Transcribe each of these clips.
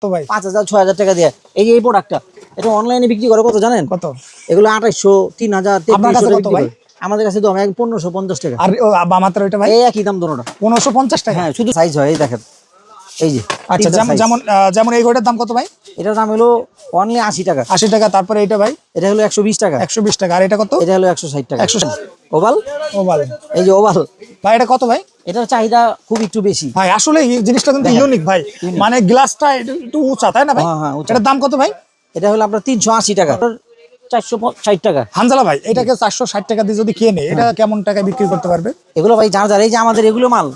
তো ভাই 5000 6000 টাকা দিয়ে এই প্রোডাক্টটা এটা অনলাইনে বিক্রি করে কত জানেন? কত? এগুলো 2800 3000 আপনার কাছে 3300 কত বিক্রি ভাই? করে। আমাদের কাছে তো 1550 টাকা। আর মাত্র এটা ভাই এই একই দাম দোনোটা। 1550 টাকা। হ্যাঁ শুধু সাইজ হয় এই দেখেন এই যে। আচ্ছা যেমন এই ঘড়িটার দাম কত ভাই? এটার দাম হলো অনলি 80 টাকা। 80 টাকা। তারপরে এটা ভাই এটা হলো 120 টাকা। 120 টাকা। আর এটা কত? এটা হলো 160 টাকা। 160। Oval oval. এই যে ওভাল ভাই এটা কত ভাই? এটার চাহিদা খুব একটু বেশি ভাই আসলে এই জিনিসটা কিন্তু ইউনিক ভাই, মানে গ্লাসটা একটু উঁচা তাই না ভাই? হ্যাঁ উঁচা। এটার দাম কত ভাই? এটা হলো আপনার 380 টাকা। 460 টাকা। হানজালা ভাই এটাকে 460 টাকা দিয়ে যদি কিনে এটা কেমন টাকায় বিক্রি করতে পারবে? এগুলো ভাই যার এই যে আমাদের এগুলো মাল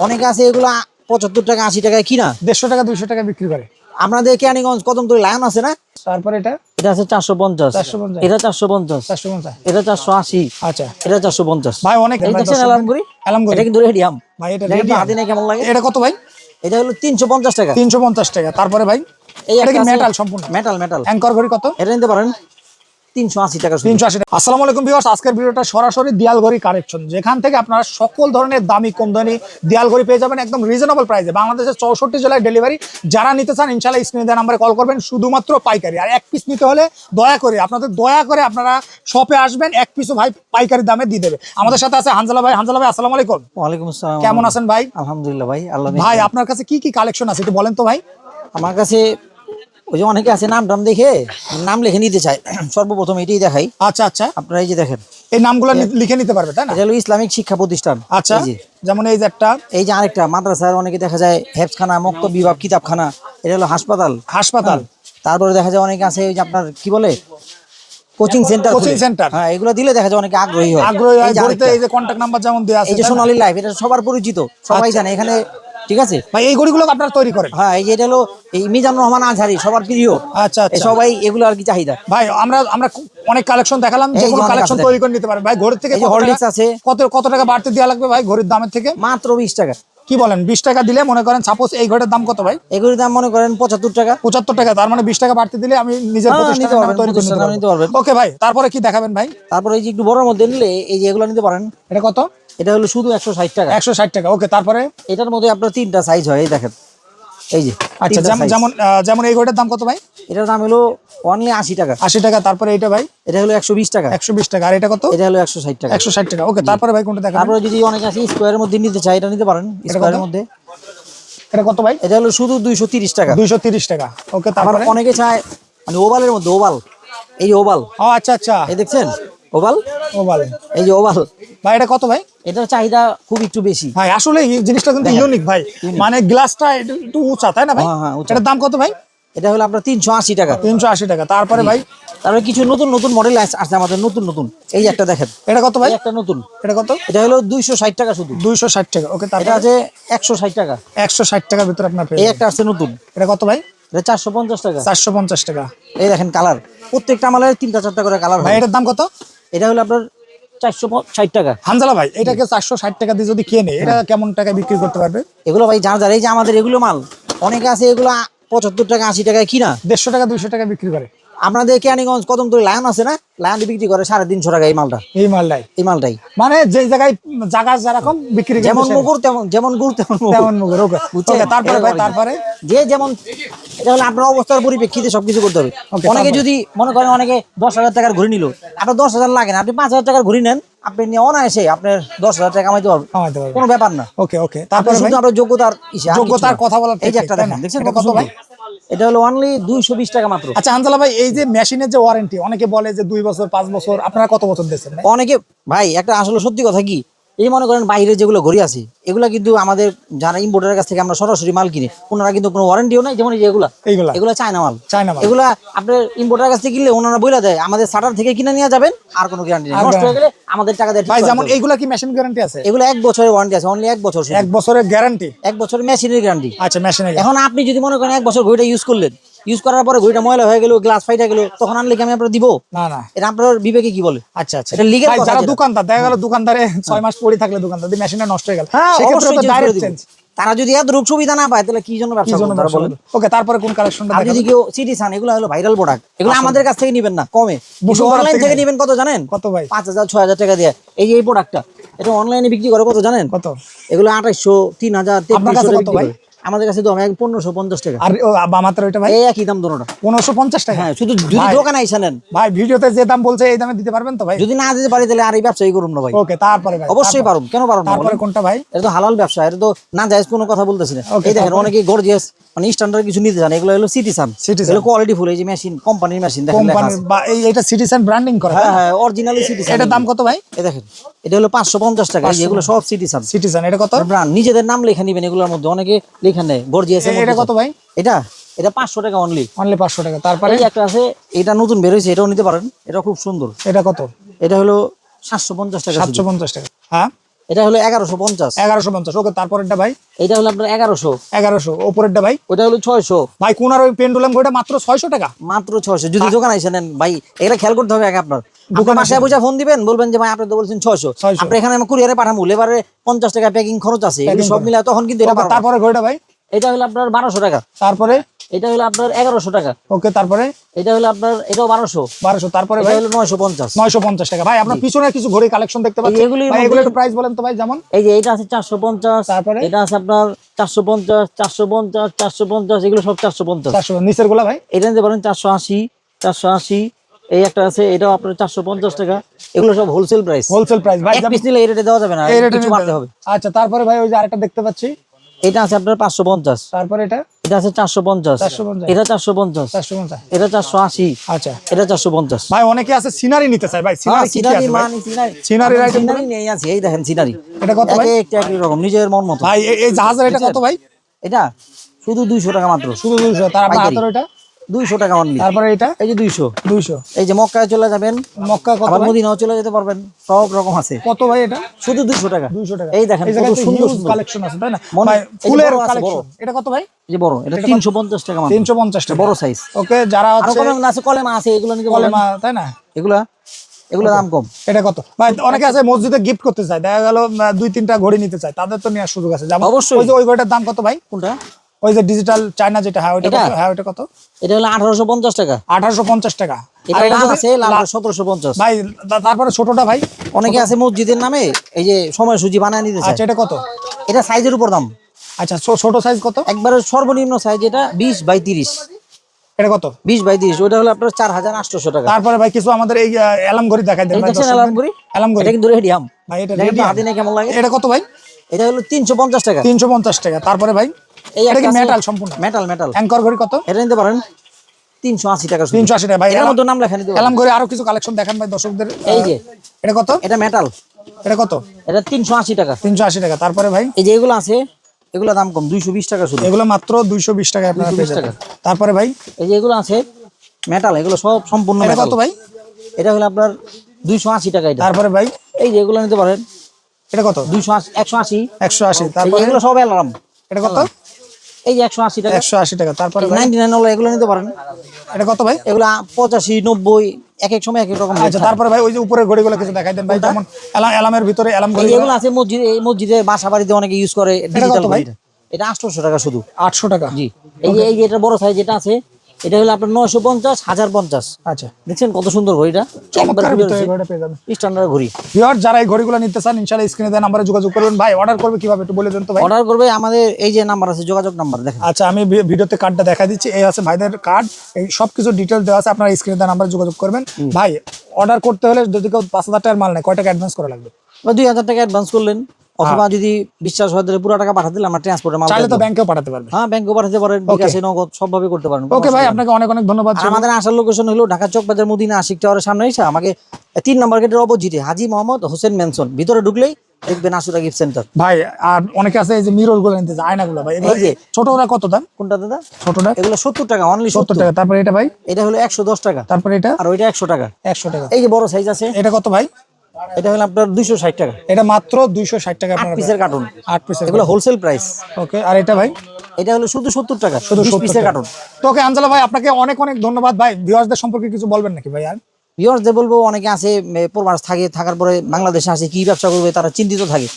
অনেকে আছে এগুলো 75 টাকা 80 টাকায় কিনা 150 টাকা 200 টাকা বিক্রি করে। আপনাদের কেরানীগঞ্জ কদমতলী লায়ন আছে না? তারপরে এটা আছে 450। 450। এটা 450। 450। এটা 480। আচ্ছা এটা 450 ভাই অনেক এই দেখছেন আলমগুড়ি এটা কিন্তু রেডিয়াম ভাই। এটা রেডি হাতে নেই কেমন লাগে? এটা কত ভাই? এটা হলো 350 টাকা। 350 টাকা। তারপরে ভাই এই এটা কি একটা মেটাল সম্পূর্ণ? মেটাল অ্যাঙ্কর ঘড়ি কত? এটা নিতে পারেন 380 টাকা। 380 টাকা। আসসালামু আলাইকুম ভিউয়ার্স, আজকের ভিডিওটা সরাসরি দেয়াল ঘড়ি কালেকশন, যেখান থেকে আপনারা সকল ধরনের দামি কম দামি দেয়াল ঘড়ি পেয়ে যাবেন একদম রিজনেবল প্রাইসে। বাংলাদেশের 64 জেলায় ডেলিভারি। যারা নিতে চান ইনশাআল্লাহ স্ক্রিনে দেওয়া নম্বরে কল করবেন, শুধুমাত্র পাইকারি। আর এক পিস নিতে হলে দয়া করে আপনারা শপে আসবেন, এক পিসও ভাই পাইকারি দামে দিয়ে দেবে। আমাদের সাথে আছে হানজালা ভাই। হানজালা ভাই আসসালামু আলাইকুম। ওয়ালাইকুম আসসালাম। কেমন আছেন ভাই? আলহামদুলিল্লাহ ভাই আল্লাহ। ভাই আপনার কাছে কি কি কালেকশন আছে একটু বলেন তো ভাই। আমার কাছে ওই যে অনেকে আছে নাম দেখে নাম লিখে নিতে চায়, সর্বপ্রথম এটাই দেখাই। আচ্ছা আচ্ছা। আপনারা এই যে দেখেন এই নামগুলো লিখে নিতে পারবে তাই না? এটা হলো ইসলামিক শিক্ষা প্রতিষ্ঠান। আচ্ছা যেমন এই যে একটা, এই যে আরেকটা মাদ্রাসার অনেকে দেখা যায় হেফজখানা, মক্তব বিভাগ, কিতাবখানা। এটা হলো হাসপাতাল। তারপরে দেখা যায় অনেকে আছে ওই যে আপনার কি বলে কোচিং সেন্টার। হ্যাঁ এগুলো দিলে দেখা যায় অনেকে আগ্রহী হয়। এই যে কন্টাক্ট নাম্বার যেমন দেয়া আছে, এই যে সোনালী লাইফ, এটা সবার পরিচিত, সবাই জানে এখানে। ঠিক আছে ভাই এই ঘড়িগুলো আপনারা তৈরি করেন? হ্যাঁ এই যে এটা হলো এই মিজানুর রহমান আজহারি, সবার প্রিয়। আচ্ছা আচ্ছা। সবাই এগুলো আর কি চাহিদা। ভাই আমরা অনেক কালেকশন দেখালাম, যে কোনো কালেকশন তৈরি করে নিতে পারেন ভাই। ঘড়ি থেকে হরলিক্স আছে। কত টাকা বাড়তে দেওয়া লাগবে ভাই ঘড়ির দামের থেকে? মাত্র 20 টাকা। কি বলেন? 20 টাকা দিলে মনে করেন সাপোজ এই ঘড়ির দাম কত ভাই? এই ঘড়ির দাম মনে করেন 75 টাকা। 75 টাকা। তার মানে 20 টাকা বাড়তে দিলে আমি নিজের প্রতিষ্ঠানের নামে তৈরি করে নিতে পারবো। ওকে ভাই, তারপরে কি দেখাবেন ভাই? তারপরে এই যে একটু বড়র মধ্যে নিলে এই যে এগুলো নিতে পারেন। এটা কত? এটা হলো শুধু 160 টাকা। 160 টাকা। ওকে তারপরে এটার মধ্যে আপনার 3টা সাইজ হয়, এই দেখেন এই যে। আচ্ছা যেমন এই ঘড়িটার দাম কত ভাই? এটার দাম হলো অনলি 80 টাকা। 80 টাকা। তারপরে এটা ভাই? এটা হলো 120 টাকা। 120 টাকা। আর এটা কত? এটা হলো 160 টাকা। 160 টাকা। ওকে তারপরে ভাই কোনটা দেখাবেন? তারপরে যদি অনেক আছে স্কয়ারের মধ্যে নিতে চাই, এটা নিতে পারেন স্কয়ারের মধ্যে। এটা কত ভাই? এটা হলো শুধু 230 টাকা। 230 টাকা। ওকে তারপরে অনেকে চায় মানে ওভালের মধ্যে, এই যে ওভাল। ও আচ্ছা আচ্ছা। এই দেখছেন ওভাল এই যে ওভাল ভাই এটা কত ভাই? এটার চাহিদা খুব একটু বেশি ভাই আসলে এই জিনিসটা কিন্তু ইউনিক ভাই, মানে গ্লাসটা একটু উঁচা তাই না ভাই? হ্যাঁ এটার দাম কত ভাই? এটা হলো আপনার 380 টাকা। 380 টাকা। তারপরে ভাই তারপরে কিছু নতুন মডেল আছে আমাদের, নতুন এই যে একটা দেখেন। এটা কত ভাই? একটা নতুন। এটা কত? এটা হলো 260 টাকা শুধু। 260 টাকা। ওকে তারপরে এটা আছে 160 টাকা। 160 টাকার ভিতরে আপনার পেয়ে এই যাবেন। একটা আছে নতুন। এটা কত ভাই? এটা 450 টাকা। 450 টাকা। এই দেখেন কালার, প্রত্যেকটা মালের 3টা 4টা করে কালার ভাই। হয়। এটার দাম কত? এটা হলো আপনার 460 টাকা। হানজালা ভাই এটাকে 460 টাকা দিয়ে যদি কিনে এটা কেমন টাকায় বিক্রি করতে পারবে? এগুলো ভাই যার এই যে আমাদের এগুলো মাল অনেকে আছে এগুলো 75 টাকা 80 টাকায় কিনা 150 টাকা 200 টাকা বিক্রি করে। আপনাদের কেরানীগঞ্জ কদমতলী লায়ন আছে না, লায়ন বিক্রি করে 350 টাকা এই মালটা। এই মালটাই মানে যে জায়গা যেরকম বিক্রি করে, যেমন মুগুর যেমন গুড় তেমন মুগুর। ওকে তারপরে ভাই তারপরে যে যেমন এটা হলো আপনার অবস্থার পরিপ্রেক্ষিতে সবকিছু করতে হবে। অনেকে যদি মনে করেন অনেকে 10,000 টাকার ঘড়ি নিল, আপনার 10,000 লাগে না, আপনি 5,000 টাকার ঘড়ি নেন, আপনি নিয়ে অনায়াসে আপনার 10,000 টাকা কামাইতে পারবেন, কোনো ব্যাপার না। ওকে তারপরে শুধু আপনার যোগ্যতার কথা বলার। এই যে একটা দেখেন, দেখছেন কত ভাই? এটা হলো অনলি 220 টাকা মাত্র। আচ্ছা হানজালা ভাই এই যে মেশিনের যে ওয়ারেন্টি, অনেকে বলে যে 2 বছর 5 বছর, আপনারা কত বছর দিচ্ছেন? অনেকে ভাই একটা আসলে সত্যি কথা কি, এই মনে করেন বাইরে যেগুলো ঘড়ি আছে এগুলা কিন্তু আমাদের যারা ইম্পোর্টারের কাছ থেকে আমরা সরাসরি মাল কিনি, ওনারা কিন্তু কোনো ওয়ারেন্টিও নাই। যেমন এগুলা চায়না মাল। এগুলা আপনার ইম্পোর্টারের কাছ থেকে কিনলে ওনারা বলে দেয় আমাদের শাটার থেকে কিনে নিয়ে যাবেন, আর কোনো গ্যারান্টি নেই, নষ্ট হয়ে গেলে আমাদের টাকা দেয়। ভাই যেমন এইগুলা কি মেশিন গ্যারান্টি আছে? এগুলো 1 বছরের ওয়ারেন্টি আছে, অনলি 1 বছর। 1 বছরের গ্যারান্টি? 1 বছরের মেশিনের গ্যারান্টি। আচ্ছা মেশিনের। এখন আপনি যদি মনে করেন 1 বছর ঘড়িটা ইউজ করার পরে ঘড়িটা ময়লা হয়ে গেল, গ্লাস ফাইটা গেল, তখন আনলে কি আমি আপনার দিব? না, এটা আপনার বিবেকে কি বলে? আচ্ছা এটা লিগ্যাল কথা। যারা দোকানদার দেখা গেল দোকানদারে 6 মাস পড়ে থাকলে দোকানদার যদি মেশিনটা নষ্ট হয়ে গেল, সেক্ষেত্রে তো ডাইরেক্ট চেঞ্জ। তারা যদি এত রোগ সুবিধা না পায় তাহলে কি জন্য ব্যবসা করবে তারা বলেন? ওকে তারপরে কোন কালেকশনটা দেখাবেন? যদি কেউ সিটি সান, এগুলো হলো ভাইরাল প্রোডাক্ট, এগুলো আমাদের কাছ থেকে নেবেন না কমে, অনলাইন থেকে নেবেন। কত জানেন? কত ভাই? 5,000 6,000 টাকা দিয়ে এই প্রোডাক্টটা এটা অনলাইনে বিক্রি করে কত জানেন? কত? এগুলো 2800 3000 3300 বিক্রি করে। আমাদের কাছে তো 1550 টাকা। আর বামাত্র এটা ভাই এই একই দাম দুটোটা 1550 টাকা। হ্যাঁ, শুধু যদি দোকানে আইসা নেন ভাই, ভিডিওতে যে দাম বলছে এই দামে দিতে পারবেন তো ভাই? যদি না দিতে পারি তাহলে আর এই ব্যবসায়ী করুম না ভাই। ওকে, তারপরে ভাই অবশ্যই পারুম, কেন পারুম না? তারপরে কোনটা ভাই? এটা তো হালাল ব্যবসা, এটা তো না জায়েজ কোনো কথা বলতেছি না। এই দেখেন অনেকে গর্জিয়াস মানে স্ট্যান্ডার্ড কিছু নিতে জানে, এগুলো হলো সিটিসান, এগুলো কোয়ালিটি ফুল। এই যে মেশিন, কোম্পানির মেশিন দেখেন লেখা কোম্পানি আছে। বা এটা সিটিজেন ব্র্যান্ডিং করা? হ্যাঁ হ্যাঁ, অরিজিনালি সিটিসান। এটার দাম কত ভাই? এই দেখেন এটা হলো 550 টাকা। এগুলো সব সিটিসান। সিটিজেন এটা কত? ব্র্যান্ড, নিজেদের নাম লেখা নিবেন, এগুলোর মধ্যে অনেকে লেখা নেয় গর্জিয়াস। এটা কত ভাই? এটা 500 টাকা অনলি। 500 টাকা। তারপরে এই একটা আছে, এটা নতুন বের হয়েছে, এটাও নিতে পারেন, এটা খুব সুন্দর। এটা কত? এটা হলো 750 টাকা। 750 টাকা। হ্যাঁ, এটা হলো 1150। 1150। ওকে, তারপরেরটা ভাই? এটা হলো আপনার 1100। উপরেরটা ভাই? ওটা হলো 600 ভাই। কোনার ওই পেন্ডুলাম ঘড়িটা মাত্র 600 টাকা। মাত্র 600। যদি দোকান আইসা নেন ভাই, এটা খেয়াল করতে হবে আগে আপনার। দোকান বাসায় বুঝা ফোন দিবেন, বলবেন যে ভাই আপনি তো বলছেন 600, আপনি এখানে আমি কুরিয়ারে পাঠাবো, লেবারে 50 টাকা প্যাকিং খরচ আছে, এগুলো সব মিলা তখন কিন্তু এটা পারবো। তারপরে ঘড়িটা ভাই? এটা হলো আপনার 1200 টাকা। তারপরে এটা হলো আপনার 1100 টাকা। ওকে, তারপরে? এটা হলো আপনার, এটাও 1200। তারপরে এটা ভাই? হলো 950। 950 টাকা। ভাই, আপনার পিছনে কিছু ঘড়ি কালেকশন দেখতে পাচ্ছি, ভাই এগুলো একটু প্রাইস বলেন তো ভাই। যেমন এই যে এটা আছে 450, তারপরে এটা আছে আপনার 450, 450, 450, এগুলো সব 450। 400। নিচের গুলা ভাই? এটা নিতে পারেন 480, 480। এই একটা আছে, এটাও আপনার 450 টাকা। এগুলো সব হোলসেল প্রাইস। হোলসেল প্রাইস ভাই? এক পিস নিলে এই রেটে দেওয়া যাবে না, এই রেটে কিছু বাড়তে হবে। আচ্ছা, তারপরে ভাই ওই যে আরেকটা দেখতে পাচ্ছি, এটা আছে আপনার 550। তারপরে এটা আছে 450। 450। এটা 450। 450। এটা 480। আচ্ছা এটা 450। ভাই, অনেকে আছে সিনারি নিতে চায় ভাই। সিনারি কি আছে ভাই? সিনারি আইটেম নেই আছে, এই দেখেন সিনারি। এটা কত ভাই? একই রকম, নিজের মন মতো। ভাই এই জাহাজের এটা কত ভাই? এটা শুধু 200 টাকা মাত্র। শুধু 200। তার আপনার হাতের এটা 200 টাকা অনলি। তারপরে এটা? এই যে 200। 200। এই যে মক্কায় চলে যাবেন, মক্কা কত আবার ভাই? মদিনাও চলে যেতে পারবেন, সব রকম আছে। কত ভাই এটা? শুধু 200 টাকা। 200 টাকা। এই দেখেন কত সুন্দর সুন্দর কালেকশন আছে, তাই না মনে- ভাই? এই যে ফুলের বড় আছে, কালেকশন। বড়। এটা কত ভাই? এই যে বড়, এটা 350 টাকা মাত্র। 350 টাকা বড় সাইজ। ওকে, যারা আর হচ্ছে কলম আছে, কলম আছে, এগুলো নিতে পারবেন। কলেমা, তাই না? এগুলো দাম কম। এটা কত ভাই? অনেকে আছে মসজিদে গিফট করতে চায়, দেখা গেল 2-3টা ঘড়ি নিতে চায়, তাদের তো নেওয়ার সুযোগ আছে। যেমন অবশ্যই। ওই যে ওই ঘড়িটার দাম কত ভাই? কোনটা? ওই যে ডিজিটাল চায়না যেটা, হ্যাঁ ওইটা কত? হ্যাঁ ওইটা কত? এটা হলো 1850 টাকা। 1850 টাকা। এটা আর এটা লাল যদি- আছে, লাল 1750। ভাই তারপরে ছোটটা ভাই? অনেকে আছে মসজিদের নামে এই যে সময়সূচি বানায় নিতে চায়, আচ্ছা, এটা কত? এটা সাইজের উপর দাম। আচ্ছা, ছোট সাইজ কত? একবারে সর্বনিম্ন সাইজ এটা 20 বাই 30। এটা কত? 20 বাই 30, ওটা হলো আপনার 4800 টাকা। তারপরে ভাই কিছু আমাদের এই অ্যালার্ম ঘড়ি দেখাই দেন এই ভাই। দেখছেন দর্শকদের। অ্যালার্ম ঘড়ি? অ্যালার্ম ঘড়ি এটা কিন্তু রেডিয়াম ভাই, এটা দেখেন তো রেডি হাতে নিয়ে কেমন লাগে। এটা কত ভাই? এটা হলো 350 টাকা। 350 টাকা। তারপরে ভাই এই এটা কি একটা মেটাল সম্পূর্ণ? মেটাল। অ্যাঙ্কর ঘড়ি কত? এটা নিতে পারেন 380 টাকা শুধু। 380 টাকা ভাই। এর মধ্যে নাম লেখা নিতে পারেন। অ্যালার্ম ঘড়ি আরো কিছু কালেকশন দেখান ভাই দর্শকদের। এই যে এটা কত? এটা মেটাল, এটা কত? এটা 380 টাকা। 380 টাকা। তারপরে ভাই এই যে এগুলো আছে, এগুলো দাম কম, 220 টাকা শুধু। এগুলো মাত্র 220 টাকা আপনারা পেয়ে 220 যাবেন। টাকা। তারপরে ভাই এই যে এগুলো আছে মেটাল, এগুলো সব সম্পূর্ণ এটা মেটাল। কত ভাই? এটা হলো আপনার 280 টাকা। এটা তারপরে ভাই এই যে এগুলো নিতে পারেন, এটা কত? 280, 180। 180। এই যে তারপরে এগুলো সব অ্যালার্ম। এটা কত? এই যে 180 টাকা। 180 টাকা। তারপরে ভাই 99 হলো, এগুলো নিতে পারেন। এটা কত ভাই? এগুলো 85, 90, এক এক সময় এক এক রকম rate আচ্ছা, থাকে। তারপরে ভাই ওই যে উপরের ঘড়িগুলো কিছু দেখাই দেন ভাই। যেমন অ্যালার্মের ভিতরে অ্যালার্ম এই ঘড়ি যে এগুলো আছে মসজিদে, এই মসজিদে বাসা বাড়িতে অনেকে ইউজ করে ডিজিটাল কত ভাই? ঘড়িটা। এটা 800 টাকা শুধু। 800 টাকা। জি। এই যে এটা বড় সাইজ যেটা আছে, এটা হলো আপনার 950, 1050। আচ্ছা, দেখছেন কত সুন্দর ঘড়িটা, চমৎকার ভিতরে এই ঘড়িটা পেয়ে যাবেন। স্ট্যান্ডার্ড ঘড়ি। ভিউয়ার যারা এই ঘড়িগুলো নিতে চান ইনশাআল্লাহ স্ক্রিনে দেওয়া নম্বরে যোগাযোগ করবেন। ভাই অর্ডার করবে কিভাবে একটু বলে দেন তো ভাই। অর্ডার করবে আমাদের এই যে নাম্বার আছে, যোগাযোগ নাম্বার দেখেন। আচ্ছা, আমি ভিডিওতে কার্ডটা দেখাই দিচ্ছি। এই আছে ভাইদের কার্ড, এই সবকিছু ডিটেইলস দেওয়া আছে, আপনারা স্ক্রিনে দেওয়া নম্বরে যোগাযোগ করবেন। ভাই অর্ডার করতে হলে যদি কেউ 5000 টাকার মাল নেয়, কয় টাকা অ্যাডভান্স করা লাগবে? বা 2000 টাকা অ্যাডভান্স করলেন, অথবা যদি বিশ্বাস হয় তাহলে পুরো টাকা পাঠিয়ে দিলে আমরা ট্রান্সপোর্টের মাল চাইলে তো ব্যাংকেও পাঠাতে পারবে। হ্যাঁ, ব্যাংকে পাঠাতে পারেন, বিকাশে, নগদ সবভাবে করতে পারেন। ওকে ভাই, আপনাকে অনেক অনেক ধন্যবাদ। আর আমাদের আসার লোকেশন হলো ঢাকা চকবাজার মদিনা আশিক টাওয়ারের সামনে এসে আমাকে 3 নম্বর গেটের অপোজিটে হাজী মোহাম্মদ হোসেন মেনশন, ভিতরে ঢুকলেই দেখবেন আশুরা গিফট সেন্টার। ভাই আর অনেকে আছে এই যে মিরর গুলো নিতে চায়, আয়নাগুলো ভাই, এগুলো এই যে ছোটরা কত দাম? কোনটা দাদা? ছোটটা এগুলো 70 টাকা, অনলি 70 টাকা। তারপরে এটা ভাই? এটা হলো 110 টাকা। তারপরে এটা? আর ওইটা 100 টাকা। 100 টাকা। এই যে বড় সাইজ আছে, এটা কত ভাই? এটা হলো আপনার 260 টাকা। এটা মাত্র 260 টাকা 8 আপনারা পিসের কার্টুন। 8 পিসের। এগুলো হোলসেল প্রাইস। ওকে, আর এটা ভাই? এটা হলো শুধু 70 টাকা, শুধু 20 70 পিসের টাকা। কার্টুন। তো ওকে আঞ্জলা ভাই, আপনাকে অনেক অনেক ধন্যবাদ ভাই। ভিউয়ারদের সম্পর্কে কিছু বলবেন নাকি ভাই? আর ভিউয়ার্সদের বলবো, অনেকে আছে প্রবাস থাকে, থাকার পরে বাংলাদেশে আসে কি ব্যবসা করবে তারা চিন্তিত থাকে।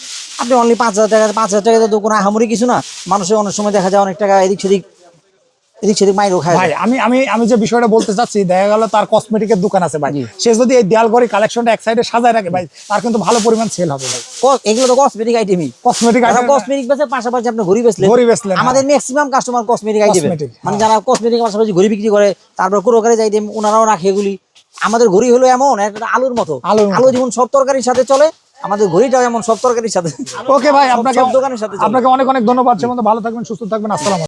আপনি অনলি 5000 টাকা, 5000 টাকা তো কোনো আহামরি কিছু না। মানুষের অনেক সময় দেখা যায় অনেক টাকা এদিক সেদিক এদিক সেদিক মাইরও খায়। ভাই আমি আমি আমি যে বিষয়টা বলতে চাচ্ছি, দেখা গেল তার কসমেটিকের দোকান আছে ভাই, জি। সে যদি এই দেয়াল ঘড়ি কালেকশনটা এক সাইডে সাজায় রাখে ভাই, তার কিন্তু ভালো পরিমাণ সেল হবে ভাই। এগুলো তো কসমেটিক আইটেমই, কসমেটিক কসমেটিক বেচে পাশাপাশি আপনি ঘড়ি বেচলেন। ঘড়ি বেচলেন, আমাদের maximum customer cosmetic item, Cosmetic, মানে যারা কসমেটিক পাশাপাশি ঘড়ি বিক্রি করে, তারপর ক্রোকারি আইটেম ওনারাও রাখে এগুলি। আমাদের ঘড়ি হলো এমন একটা আলুর মতো, আলু যেমন সব তরকারির সাথে চলে, আমাদের ঘড়িটাও এমন সব তরকারির সাথে। ওকে ভাই, আপনাকে সব দোকানের সাথে চলে। আপনাকে অনেক অনেক ধন্যবাদ। সে মতো ভালো থাকবেন, সুস্থ থাকবেন, আসসালাম।